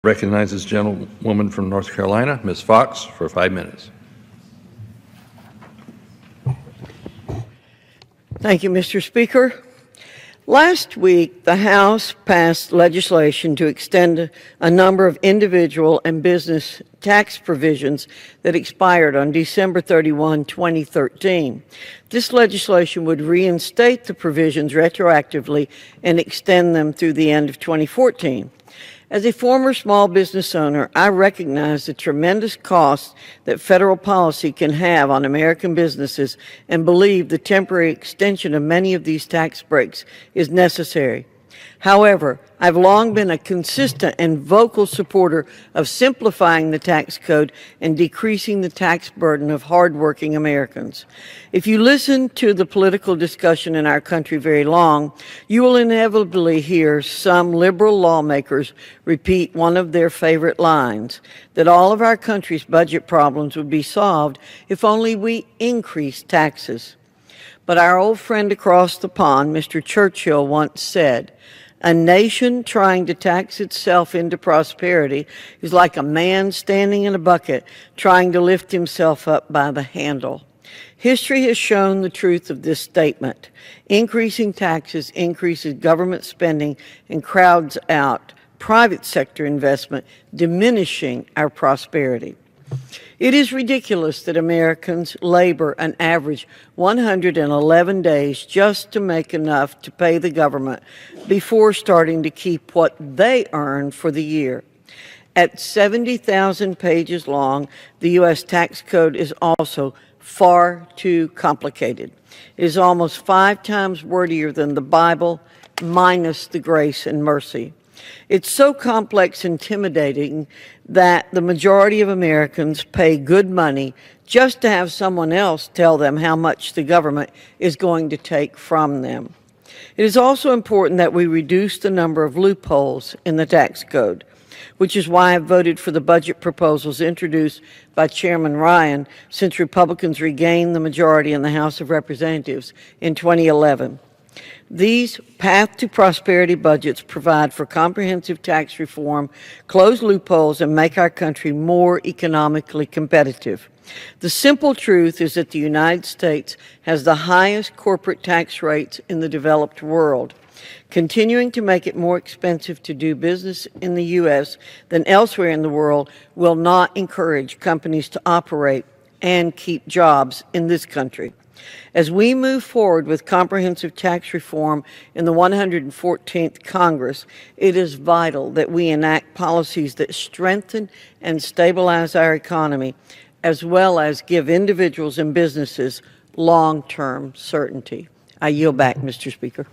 Recognizes gentlewoman from North Carolina, Ms. Fox, for 5 minutes. Thank you, Mr. Speaker. Last week, the House passed legislation to extend a number of individual and business tax provisions that expired on December 31, 2013. This legislation would reinstate the provisions retroactively and extend them through the end of 2014. As a former small business owner, I recognize the tremendous costs that federal policy can have on American businesses and believe the temporary extension of many of these tax breaks is necessary. However, I've long been a consistent and vocal supporter of simplifying the tax code and decreasing the tax burden of hardworking Americans. If you listen to the political discussion in our country very long, you will inevitably hear some liberal lawmakers repeat one of their favorite lines, that all of our country's budget problems would be solved if only we increased taxes. But our old friend across the pond, Mr. Churchill, once said, "A nation trying to tax itself into prosperity is like a man standing in a bucket trying to lift himself up by the handle." History has shown the truth of this statement. Increasing taxes increases government spending and crowds out private sector investment, diminishing our prosperity. It is ridiculous that Americans labor an average 111 days just to make enough to pay the government before starting to keep what they earn for the year. At 70,000 pages long, the U.S. tax code is also far too complicated. It is almost 5 times wordier than the Bible, minus the grace and mercy. It's so complex and intimidating that the majority of Americans pay good money just to have someone else tell them how much the government is going to take from them. It is also important that we reduce the number of loopholes in the tax code, which is why I voted for the budget proposals introduced by Chairman Ryan since Republicans regained the majority in the House of Representatives in 2011. These path to prosperity budgets provide for comprehensive tax reform, close loopholes, and make our country more economically competitive. The simple truth is that the United States has the highest corporate tax rates in the developed world. Continuing to make it more expensive to do business in the U.S. than elsewhere in the world will not encourage companies to operate and keep jobs in this country. As we move forward with comprehensive tax reform in the 114th Congress, it is vital that we enact policies that strengthen and stabilize our economy, as well as give individuals and businesses long-term certainty. I yield back, Mr. Speaker.